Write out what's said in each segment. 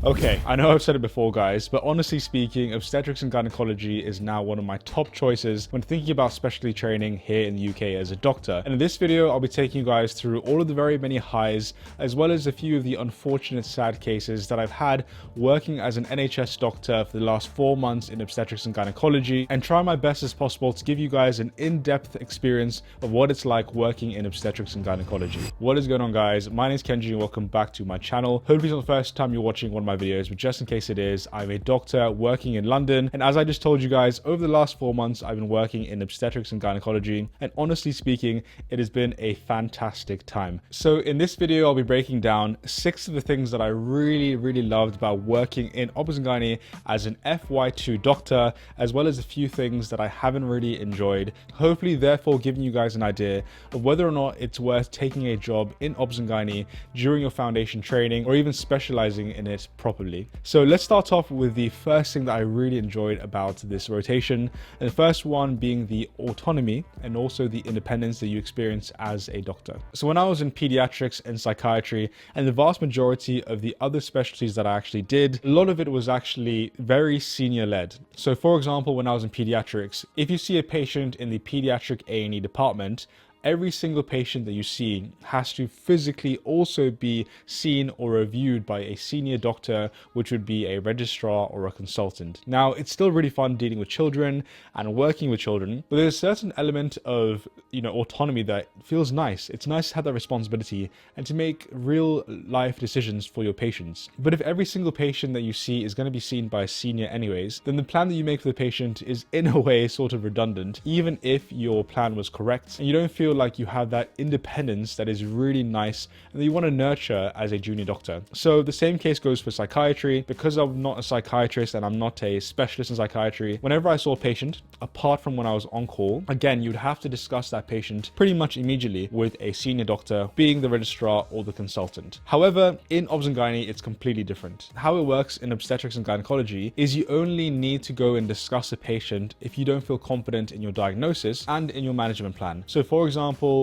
Okay, I know I've said it before, guys, but honestly speaking, obstetrics and gynecology is now one of my top choices when thinking about specialty training here in the UK as a doctor. And in this video, I'll be taking you guys through all of the very many highs, as well as a few of the unfortunate sad cases that I've had working as an NHS doctor for the last 4 months in obstetrics and gynecology, and try my best as possible to give you guys an in-depth experience of what it's like working in obstetrics and gynecology. What is going on, guys? My name is Kenji and welcome back to my channel. Hopefully it's not the first time you're watching one of my videos, but just in case it is, I'm a doctor working in London, and as I just told you guys, over the last 4 months I've been working in obstetrics and gynecology, and honestly speaking, it has been a fantastic time. So in this video I'll be breaking down 6 of the things that I really loved about working in obs and gynae as an FY2 doctor, as well as a few things that I haven't really enjoyed, hopefully therefore giving you guys an idea of whether or not it's worth taking a job in obs and gynae during your foundation training or even specializing in it properly. So let's start off with the first thing that I really enjoyed about this rotation, and the first one being the autonomy and also the independence that you experience as a doctor. So when I was in pediatrics and psychiatry, and the vast majority of the other specialties that I actually did, a lot of it was actually very senior led. So for example, when I was in pediatrics, if you see a patient in the pediatric A&E department, every single patient that you see has to physically also be seen or reviewed by a senior doctor, which would be a registrar or a consultant. Now, it's still really fun dealing with children and working with children, but there's a certain element of, autonomy that feels nice. It's nice to have that responsibility and to make real life decisions for your patients. But if every single patient that you see is going to be seen by a senior anyways, then the plan that you make for the patient is in a way sort of redundant, even if your plan was correct, and you don't feel like you have that independence that is really nice and that you want to nurture as a junior doctor. So the same case goes for psychiatry. Because I'm not a psychiatrist and I'm not a specialist in psychiatry, whenever I saw a patient, apart from when I was on call, again, you'd have to discuss that patient pretty much immediately with a senior doctor, being the registrar or the consultant. However, in obs and gynae, it's completely different. How it works in obstetrics and gynecology is you only need to go and discuss a patient if you don't feel confident in your diagnosis and in your management plan. So for example,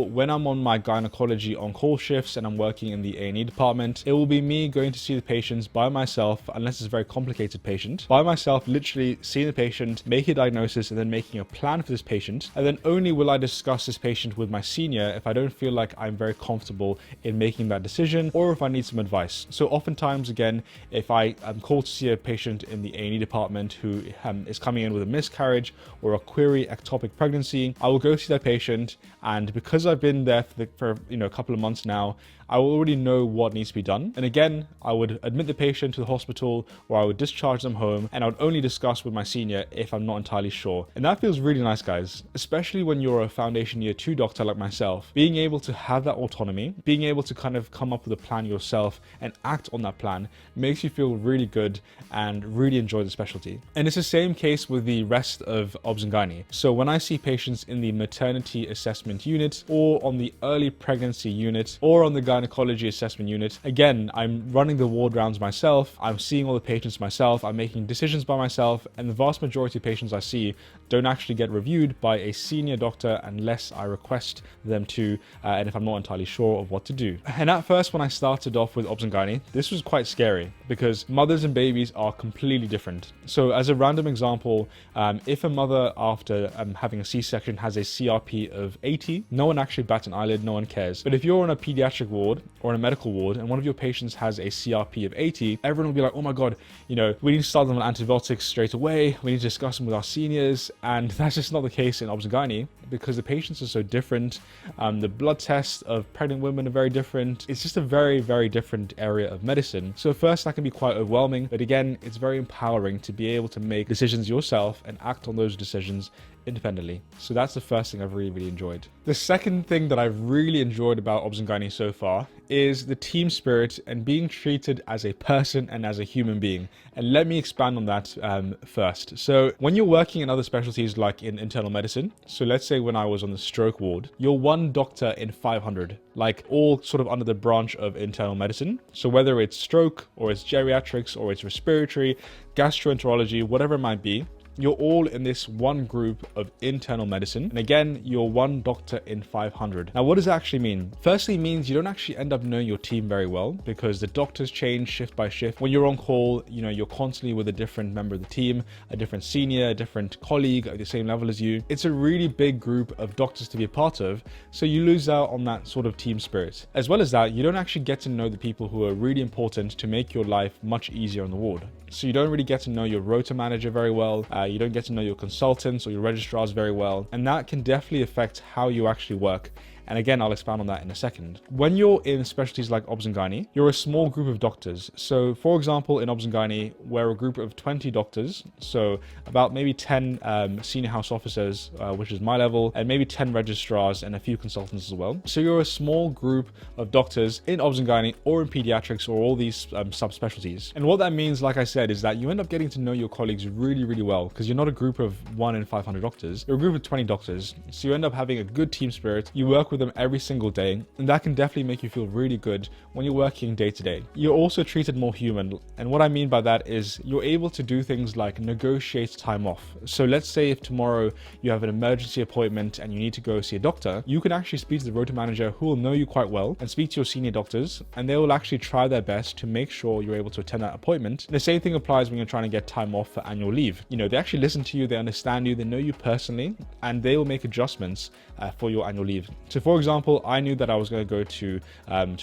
when I'm on my gynecology on-call shifts and I'm working in the A&E department, it will be me going to see the patients by myself, unless it's a very complicated patient, by myself, literally seeing the patient, making a diagnosis, and then making a plan for this patient. And then only will I discuss this patient with my senior if I don't feel like I'm very comfortable in making that decision, or if I need some advice. So oftentimes, again, if I am called to see a patient in the A&E department who is coming in with a miscarriage or a query ectopic pregnancy, I will go see that patient, and because I've been there for a couple of months now, I will already know what needs to be done. And again, I would admit the patient to the hospital, or I would discharge them home, and I would only discuss with my senior if I'm not entirely sure. And that feels really nice, guys, especially when you're a foundation year 2 doctor like myself. Being able to have that autonomy, being able to kind of come up with a plan yourself and act on that plan makes you feel really good and really enjoy the specialty. And it's the same case with the rest of obs and gynae. So when I see patients in the maternity assessment unit, or on the early pregnancy unit, or on the gynecology assessment unit, again, I'm running the ward rounds myself, I'm seeing all the patients myself, I'm making decisions by myself, and the vast majority of patients I see don't actually get reviewed by a senior doctor unless I request them to, and if I'm not entirely sure of what to do. And at first, when I started off with obs and gynae, this was quite scary because mothers and babies are completely different. So as a random example, if a mother after having a C-section has a CRP of 80, no one actually bats an eyelid, no one cares. But if you're on a pediatric ward or in a medical ward and one of your patients has a CRP of 80, everyone will be like, oh my God, we need to start them on antibiotics straight away. We need to discuss them with our seniors. And that's just not the case in obs and gynae because the patients are so different. The blood tests of pregnant women are very different. It's just a very different area of medicine. So at first that can be quite overwhelming, but again, it's very empowering to be able to make decisions yourself and act on those decisions independently. So that's the first thing I've really enjoyed. The second thing that I've really enjoyed about obs and gynae so far is the team spirit and being treated as a person and as a human being. And let me expand on that first. So when you're working in other specialties like in internal medicine, so let's say when I was on the stroke ward, you're one doctor in 500, like all sort of under the branch of internal medicine. So whether it's stroke or it's geriatrics or it's respiratory, gastroenterology, whatever it might be, you're all in this one group of internal medicine. And again, you're one doctor in 500. Now, what does that actually mean? Firstly, it means you don't actually end up knowing your team very well because the doctors change shift by shift. When you're on call, you're constantly with a different member of the team, a different senior, a different colleague at the same level as you. It's a really big group of doctors to be a part of, so you lose out on that sort of team spirit. As well as that, you don't actually get to know the people who are really important to make your life much easier on the ward. So you don't really get to know your rota manager very well. You don't get to know your consultants or your registrars very well. And that can definitely affect how you actually work. And again, I'll expand on that in a second. When you're in specialties like Obs and Gynae, you're a small group of doctors. So for example, in Obs and Gynae, we're a group of 20 doctors. So about maybe 10 senior house officers, which is my level, and maybe 10 registrars and a few consultants as well. So you're a small group of doctors in Obs and Gynae or in pediatrics or all these subspecialties. And what that means, like I said, is that you end up getting to know your colleagues really, really well because you're not a group of 1 in 500 doctors. You're a group of 20 doctors. So you end up having a good team spirit. You work with them every single day, and that can definitely make you feel really good when you're working day to day. You're also treated more human, and what I mean by that is you're able to do things like negotiate time off. So let's say if tomorrow you have an emergency appointment and you need to go see a doctor, you can actually speak to the rota manager who will know you quite well and speak to your senior doctors, and they will actually try their best to make sure you're able to attend that appointment. And the same thing applies when you're trying to get time off for annual leave. They actually listen to you, they understand you, they know you personally, and they will make adjustments for your annual leave. So for example, I knew that I was going to go to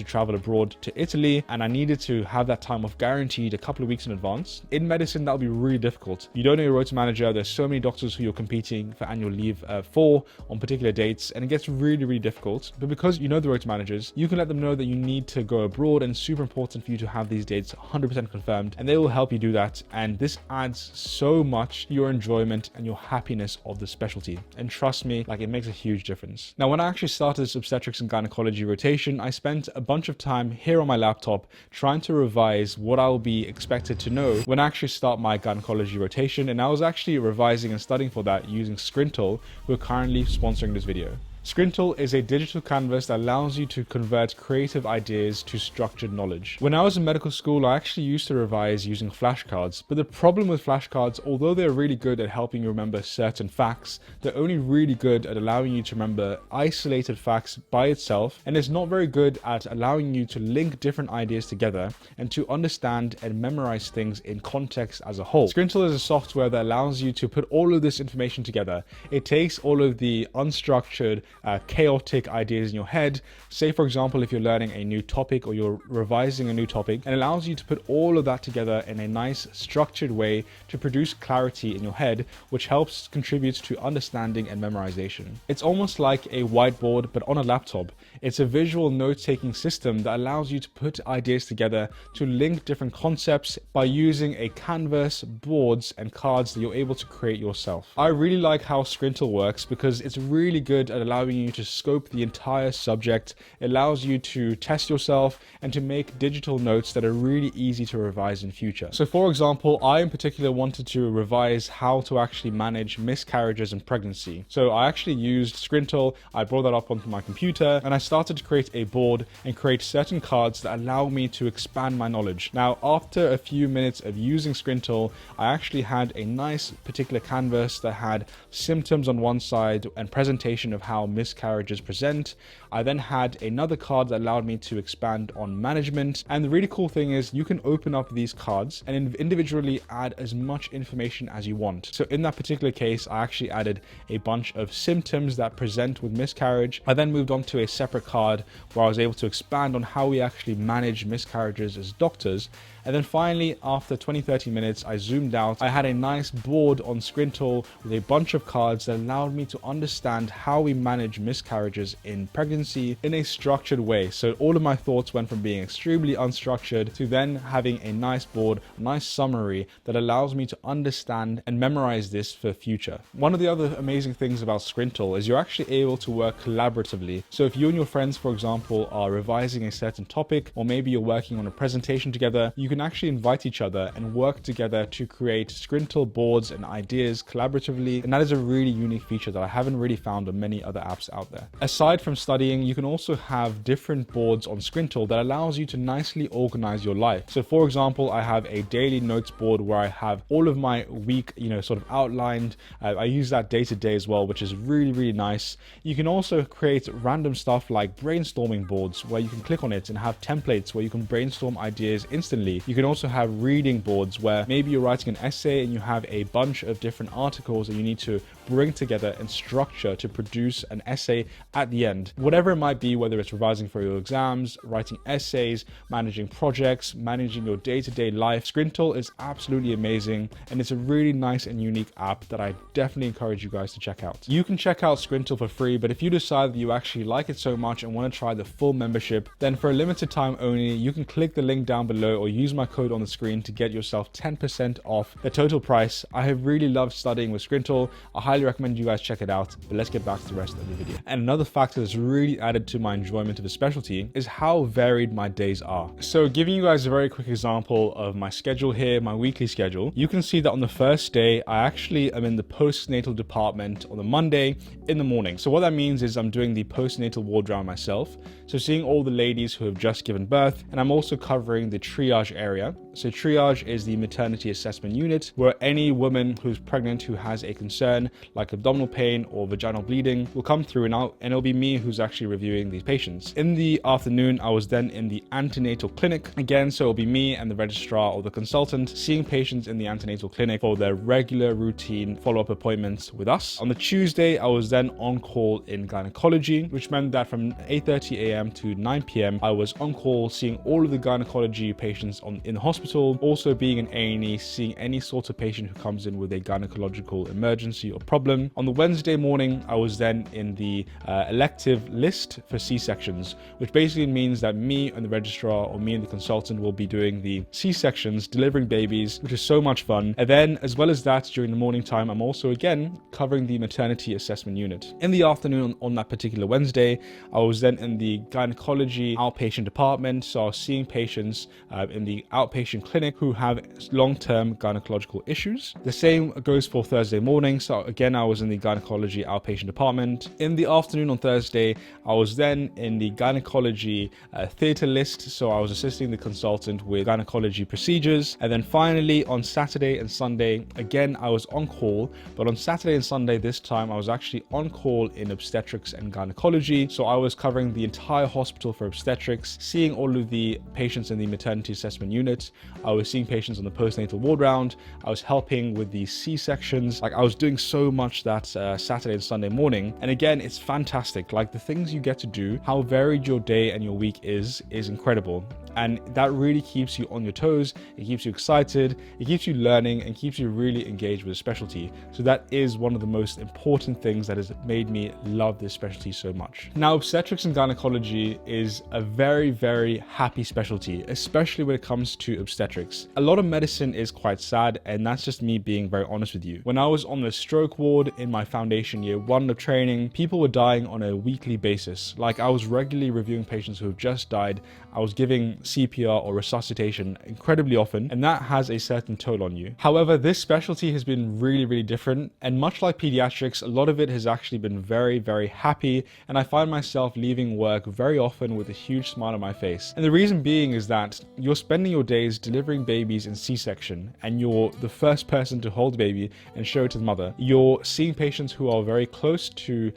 travel abroad to Italy, and I needed to have that time off guaranteed a couple of weeks in advance. In medicine, that would be really difficult. You don't know your rota manager. There's so many doctors who you're competing for annual leave for on particular dates, and it gets really, really difficult. But because you know the rota managers, you can let them know that you need to go abroad, and it's super important for you to have these dates 100% confirmed, and they will help you do that. And this adds so much to your enjoyment and your happiness of the specialty. And trust me, it makes a huge difference. Now, when I actually started this obstetrics and gynecology rotation, I spent a bunch of time here on my laptop trying to revise what I will be expected to know when I actually start my gynecology rotation, and I was actually revising and studying for that using Scrintal, who are currently sponsoring this video. Scrintal is a digital canvas that allows you to convert creative ideas to structured knowledge. When I was in medical school, I actually used to revise using flashcards, but the problem with flashcards, although they're really good at helping you remember certain facts, they're only really good at allowing you to remember isolated facts by itself, and it's not very good at allowing you to link different ideas together and to understand and memorize things in context as a whole. Scrintal is a software that allows you to put all of this information together. It takes all of the unstructured chaotic ideas in your head. Say for example, if you're learning a new topic or you're revising a new topic, and allows you to put all of that together in a nice structured way to produce clarity in your head, which helps contribute to understanding and memorization. It's almost like a whiteboard but on a laptop. It's a visual note-taking system that allows you to put ideas together to link different concepts by using a canvas, boards and cards that you're able to create yourself. I really like how Scrintal works because it's really good at allowing you to scope the entire subject. It allows you to test yourself and to make digital notes that are really easy to revise in future. So for example, I in particular wanted to revise how to actually manage miscarriages and pregnancy. So I actually used Scrintal, I brought that up onto my computer, and I started to create a board and create certain cards that allow me to expand my knowledge. Now, after a few minutes of using Scrintal, I actually had a nice particular canvas that had symptoms on one side and presentation of how miscarriages present. I then had another card that allowed me to expand on management. And the really cool thing is you can open up these cards and individually add as much information as you want. So in that particular case, I actually added a bunch of symptoms that present with miscarriage. I then moved on to a separate card where I was able to expand on how we actually manage miscarriages as doctors. And then finally, after 20-30 minutes, I zoomed out. I had a nice board on Scrintal with a bunch of cards that allowed me to understand how we manage miscarriages in pregnancy in a structured way. So all of my thoughts went from being extremely unstructured to then having a nice board, a nice summary that allows me to understand and memorize this for future. One of the other amazing things about Scrintal is you're actually able to work collaboratively. So if you and your friends, for example, are revising a certain topic, or maybe you're working on a presentation together, you can can actually invite each other and work together to create Scrintal boards and ideas collaboratively, and that is a really unique feature that I haven't really found on many other apps out there. Aside from studying, you can also have different boards on Scrintal that allows you to nicely organize your life. So for example, I have a daily notes board where I have all of my week, sort of outlined. I use that day to day as well, which is really, really nice. You can also create random stuff like brainstorming boards where you can click on it and have templates where you can brainstorm ideas instantly. You can also have reading boards where maybe you're writing an essay and you have a bunch of different articles that you need to bring together and structure to produce an essay at the end. Whatever it might be, whether it's revising for your exams, writing essays, managing projects, managing your day-to-day life, Scrintal is absolutely amazing, and it's a really nice and unique app that I definitely encourage you guys to check out. You can check out Scrintal for free, but if you decide that you actually like it so much and want to try the full membership, then for a limited time only, you can click the link down below or use my code on the screen to get yourself 10% off the total price. I have really loved studying with Scrintal. I highly recommend you guys check it out, but let's get back to the rest of the video. And another factor that's really added to my enjoyment of the specialty is how varied my days are. So giving you guys a very quick example of my schedule here, my weekly schedule, you can see that on the first day, I actually am in the postnatal department on the Monday in the morning. So what that means is I'm doing the postnatal ward round myself. So seeing all the ladies who have just given birth, and I'm also covering the triage area. So triage is the maternity assessment unit where any woman who's pregnant who has a concern like abdominal pain or vaginal bleeding will come through, and it'll be me who's actually reviewing these patients. In the afternoon, I was then in the antenatal clinic again, so it'll be me and the registrar or the consultant seeing patients in the antenatal clinic for their regular routine follow-up appointments with us. On the Tuesday, I was then on call in gynecology, which meant that from 8:30 a.m. to 9 p.m. I was on call seeing all of the gynecology patients in the hospital, also being an A&E, seeing any sort of patient who comes in with a gynecological emergency or problem. On the Wednesday morning, I was then in the elective list for C-sections, which basically means that me and the registrar or me and the consultant will be doing the C-sections, delivering babies, which is so much fun. And then as well as that, during the morning time, I'm also again covering the maternity assessment unit. In the afternoon on that particular Wednesday, I was then in the gynecology outpatient department. So I was seeing patients in the outpatient clinic who have long-term gynecological issues. The same goes for Thursday morning. So again, I was in the gynecology outpatient department. In the afternoon on Thursday, I was then in the gynecology theatre list. So I was assisting the consultant with gynecology procedures. And then finally on Saturday and Sunday, again, I was on call, but on Saturday and Sunday this time, I was actually on call in obstetrics and gynecology. So I was covering the entire hospital for obstetrics, seeing all of the patients in the maternity assessment unit. I was seeing patients on the postnatal ward round. I was helping with the C-sections. Like I was doing so much that Saturday and Sunday morning. And again, it's fantastic. Like the things you get to do, how varied your day and your week is incredible. And that really keeps you on your toes. It keeps you excited. It keeps you learning and keeps you really engaged with a specialty. So that is one of the most important things that has made me love this specialty so much. Now, obstetrics and gynecology is a very, very happy specialty, especially when it comes to obstetrics. A lot of medicine is quite sad, and that's just me being very honest with you. When I was on the stroke ward in my foundation year 1 of training, people were dying on a weekly basis. Like I was regularly reviewing patients who have just died. I was giving CPR or resuscitation incredibly often, and that has a certain toll on you. However, this specialty has been really, really different, and much like pediatrics, a lot of it has actually been very, very happy, and I find myself leaving work very often with a huge smile on my face. And the reason being is that you're spending your days delivering babies in C-section, and you're the first person to hold the baby and show it to the mother. You're seeing patients who are very close to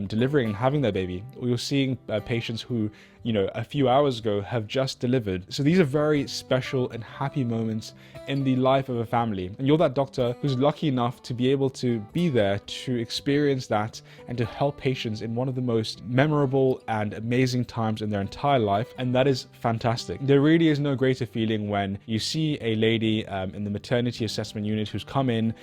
delivering and having their baby, or you're seeing patients who, a few hours ago have just delivered. So these are very special and happy moments in the life of a family. And you're that doctor who's lucky enough to be able to be there to experience that and to help patients in one of the most memorable and amazing times in their entire life. And that is fantastic. There really is no greater feeling when you see a lady in the maternity assessment unit who's come in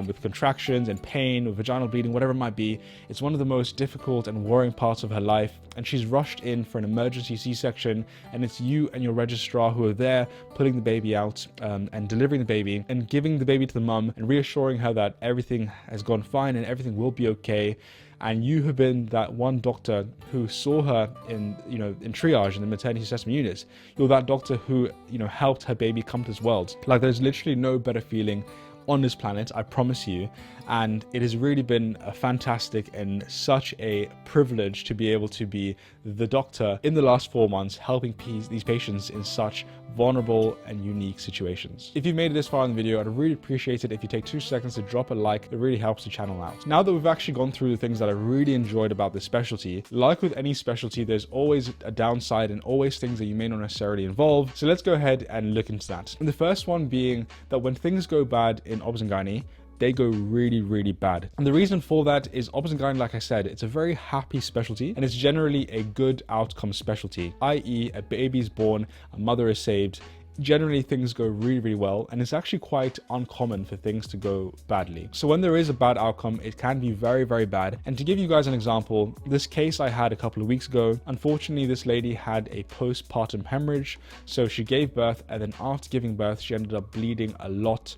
with contractions and pain or vaginal bleeding, whatever it might be. It's one of the most difficult and worrying parts of her life. And she's rushed in for an emergency C-section, and it's you and your registrar who are there putting the baby out and delivering the baby and giving the baby to the mum and reassuring her that everything has gone fine and everything will be okay. and you have been that one doctor who saw her in, in triage in the maternity assessment unit. You're that doctor who, helped her baby come to this world. Like, there's literally no better feeling on this planet, I promise you. And it has really been a fantastic and such a privilege to be able to be the doctor in the last 4 months helping these patients in such vulnerable and unique situations. If you've made it this far in the video, I'd really appreciate it if you take 2 seconds to drop a like. It really helps the channel out. Now that we've actually gone through the things that I really enjoyed about this specialty, like with any specialty, there's always a downside and always things that you may not necessarily involve. So let's go ahead and look into that. And the first one being that when things go bad in obs and gynae, they go really, really bad. And the reason for that is obs and gynae, like I said, it's a very happy specialty and it's generally a good outcome specialty, i.e. a baby's born, a mother is saved. Generally things go really, really well, and it's actually quite uncommon for things to go badly. So when there is a bad outcome, it can be very, very bad. And to give you guys an example, this case I had a couple of weeks ago, unfortunately this lady had a postpartum hemorrhage. So she gave birth, and then after giving birth she ended up bleeding a lot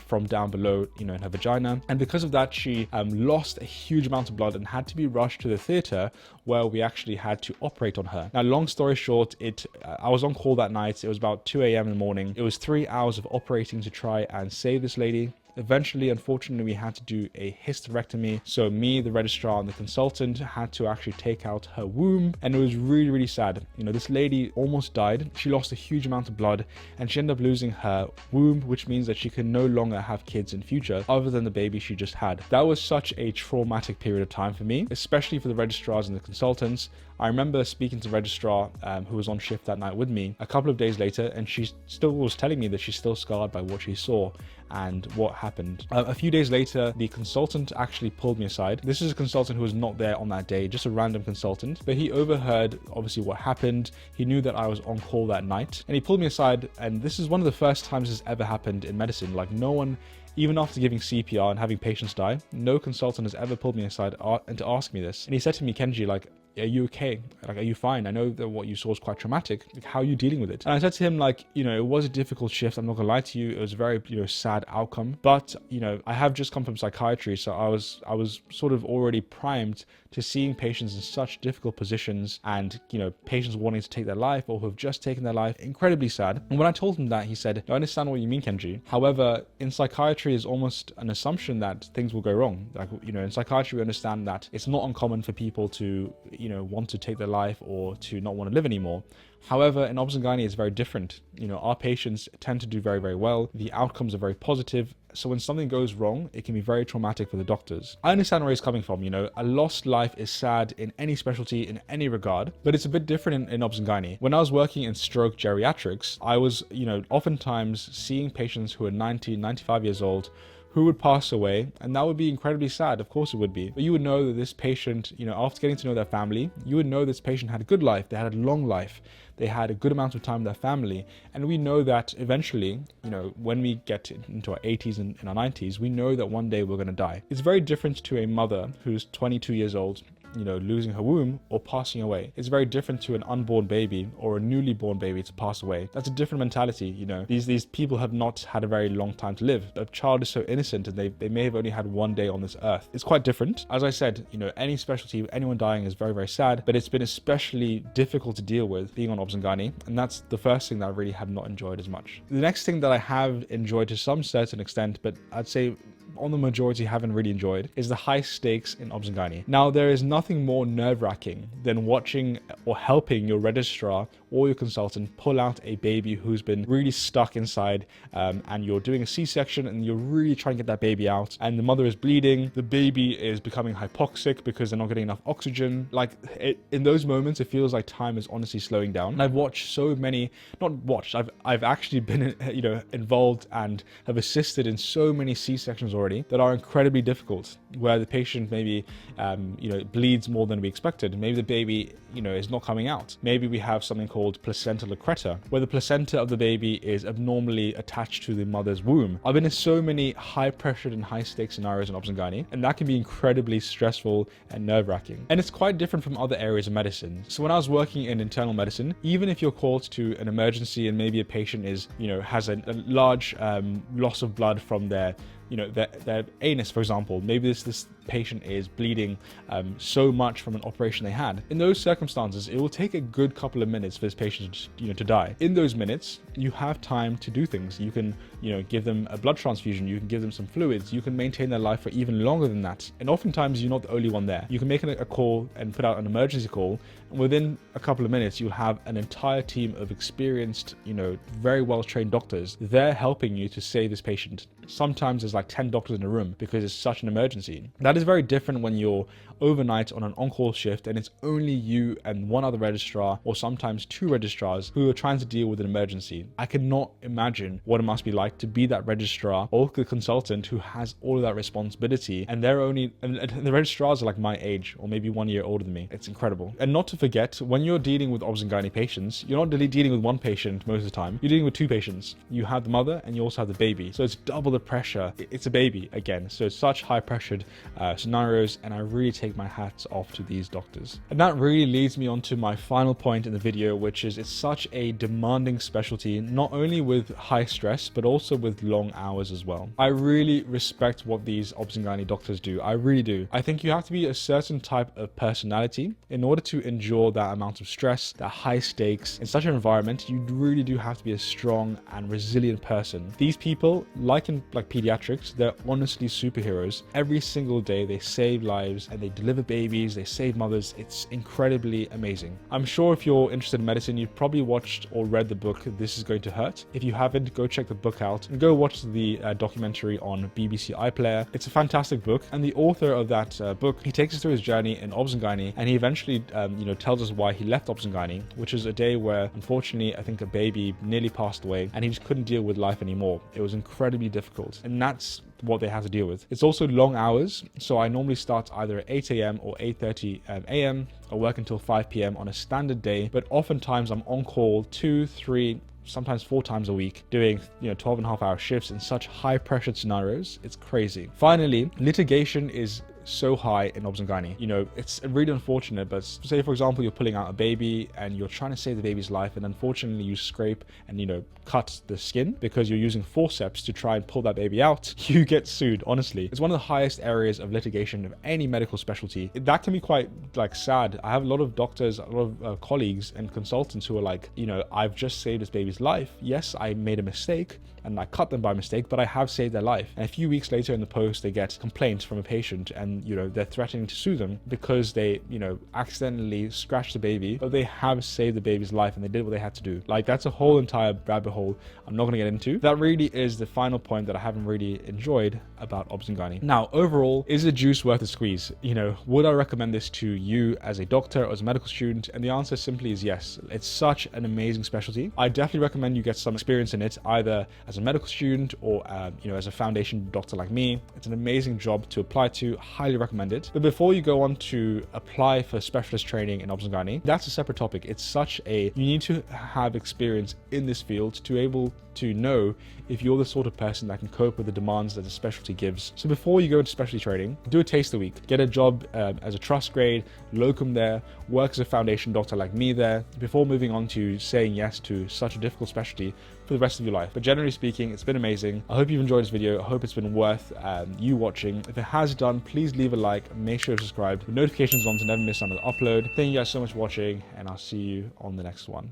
from down below, in her vagina, and because of that she lost a huge amount of blood and had to be rushed to the theater where we actually had to operate on her. Now, long story short, I was on call that night. It was about 2 a.m. in the morning. It was 3 hours of operating to try and save this lady. Eventually, unfortunately, we had to do a hysterectomy. So me, the registrar, and the consultant had to actually take out her womb. And it was really, really sad. This lady almost died. She lost a huge amount of blood and she ended up losing her womb, which means that she can no longer have kids in future other than the baby she just had. That was such a traumatic period of time for me, especially for the registrars and the consultants. I remember speaking to the registrar who was on shift that night with me a couple of days later, and she still was telling me that she's still scarred by what she saw and what happened. A few days later, the consultant actually pulled me aside. This is a consultant who was not there on that day, just a random consultant, but he overheard obviously what happened. He knew that I was on call that night, and he pulled me aside, and this is one of the first times this ever happened in medicine. Like, no one, even after giving CPR and having patients die, no consultant has ever pulled me aside and to ask me this. And he said to me, "Kenji, like, are you okay? Like, are you fine? I know that what you saw was quite traumatic. Like, how are you dealing with it?" And I said to him, like, it was a difficult shift. I'm not gonna lie to you. It was a very, sad outcome. But, I have just come from psychiatry. So I was sort of already primed to seeing patients in such difficult positions and, patients wanting to take their life or who have just taken their life. Incredibly sad. And when I told him that, he said, "I understand what you mean, Kenji. However, in psychiatry is almost an assumption that things will go wrong. Like, in psychiatry, we understand that it's not uncommon for people to, want to take their life or to not want to live anymore. However, in obs and gynae, it's very different. Our patients tend to do very, very well. The outcomes are very positive. So when something goes wrong, it can be very traumatic for the doctors." I understand where he's coming from. A lost life is sad in any specialty, in any regard, but it's a bit different in obs and gynae. When I was working in stroke geriatrics, I was, oftentimes seeing patients who are 90, 95 years old who would pass away, and that would be incredibly sad. Of course it would be. But you would know that this patient, after getting to know their family, you would know this patient had a good life. They had a long life. They had a good amount of time with their family. And we know that eventually, when we get into our 80s and our 90s, we know that one day we're going to die. It's very different to a mother who's 22 years old, losing her womb or passing away. It's very different to an unborn baby or a newly born baby to pass away. That's a different mentality. These people have not had a very long time to live. A child is so innocent and they may have only had one day on this earth. It's quite different. As I said, any specialty, anyone dying is very, very sad, but it's been especially difficult to deal with being on obs and gynae, and that's the first thing that I really have not enjoyed as much. The next thing that I have enjoyed to some certain extent, but I'd say on the majority haven't really enjoyed, is the high stakes in obs and gynae. Now, there is nothing more nerve-wracking than watching or helping your registrar or your consultant pull out a baby who's been really stuck inside, and you're doing a C-section and you're really trying to get that baby out, and the mother is bleeding, the baby is becoming hypoxic because they're not getting enough oxygen. In those moments, it feels like time is honestly slowing down. And I've watched so many, I've actually been, involved and have assisted in so many C-sections already that are incredibly difficult, where the patient maybe, bleeds more than we expected. Maybe the baby, is not coming out. Maybe we have something called placental accreta, where the placenta of the baby is abnormally attached to the mother's womb. I've been in so many high pressured and high stakes scenarios in obs and gynae, and that can be incredibly stressful and nerve-wracking. And it's quite different from other areas of medicine. So when I was working in internal medicine, even if you're called to an emergency and maybe a patient is, has a large loss of blood from their you know, their anus, for example. Maybe this patient is bleeding so much from an operation they had. In those circumstances, it will take a good couple of minutes for this patient, you know, to die. In those minutes, you have time to do things. You can, you know, give them a blood transfusion. You can give them some fluids. You can maintain their life for even longer than that. And oftentimes, you're not the only one there. You can make a call and put out an emergency call, and within a couple of minutes, you'll have an entire team of experienced, you know, very well-trained doctors. They're helping you to save this patient. Sometimes there's like 10 doctors in a room because it's such an emergency. That is very different when you're overnight on an on-call shift and it's only you and one other registrar, or sometimes two registrars, who are trying to deal with an emergency. I cannot imagine what it must be like to be that registrar or the consultant who has all of that responsibility, and the registrars are like my age or maybe 1 year older than me. It's incredible. And not to forget, when you're dealing with obs and gynae patients, you're not dealing with one patient most of the time. You're dealing with two patients. You have the mother and you also have the baby. So it's double the pressure. It's a baby again. So it's such high pressured scenarios, and I really take my hats off to these doctors. And that really leads me on to my final point in the video, which is it's such a demanding specialty, not only with high stress, but also with long hours as well. I really respect what these obs and gynae doctors do. I really do. I think you have to be a certain type of personality in order to endure that amount of stress, that high stakes. In such an environment, you really do have to be a strong and resilient person. These people, like pediatrics, they're honestly superheroes. Every single day they save lives and they deliver babies, they save mothers. It's incredibly amazing. I'm sure if you're interested in medicine, you've probably watched or read the book This Is Going to Hurt. If you haven't, go check the book out and go watch the documentary on BBC iPlayer. It's a fantastic book, and the author of that book, he takes us through his journey in obs and gynae, and he eventually you know, tells us why he left obs and gynae, which is a day where unfortunately I think a baby nearly passed away and he just couldn't deal with life anymore. It was incredibly difficult, and that's what they have to deal with. It's also long hours, so I normally start either at 8 a.m. or 8:30 a.m. or work until 5 p.m. on a standard day, but oftentimes I'm on call 2, 3, sometimes 4 times a week, doing, you know, 12.5-hour shifts in such high pressured scenarios. It's crazy. Finally, litigation is so high in obs and gynae. You know, it's really unfortunate, but say for example you're pulling out a baby and you're trying to save the baby's life, and unfortunately you scrape and, you know, cut the skin because you're using forceps to try and pull that baby out. You get sued. Honestly, it's one of the highest areas of litigation of any medical specialty. That can be quite like sad. I have a lot of doctors, a lot of colleagues and consultants who are like, you know, I've just saved this baby's life. Yes, I made a mistake and I cut them by mistake, but I have saved their life. And a few weeks later in the post, they get complaints from a patient, and, you know, they're threatening to sue them because they, you know, accidentally scratched the baby, but they have saved the baby's life and they did what they had to do. Like, that's a whole entire rabbit hole I'm not going to get into. That really is the final point that I haven't really enjoyed about obs and gynae. Now, overall, is the juice worth the squeeze? You know, would I recommend this to you as a doctor or as a medical student? And the answer simply is yes. It's such an amazing specialty. I definitely recommend you get some experience in it, either as a medical student or, you know, as a foundation doctor like me. It's an amazing job to apply to. Highly recommend it. But before you go on to apply for specialist training in obs and gynae, that's a separate topic. It's such a, you need to have experience in this field to able to know if you're the sort of person that can cope with the demands that the specialty gives. So before you go into specialty training, do a taste a week, get a job as a trust grade, locum there, work as a foundation doctor like me there, before moving on to saying yes to such a difficult specialty for the rest of your life. But generally speaking, it's been amazing. I hope you've enjoyed this video. I hope it's been worth you watching. If it has done, please leave a like, make sure to subscribe with notifications on to never miss another upload. Thank you guys so much for watching, and I'll see you on the next one.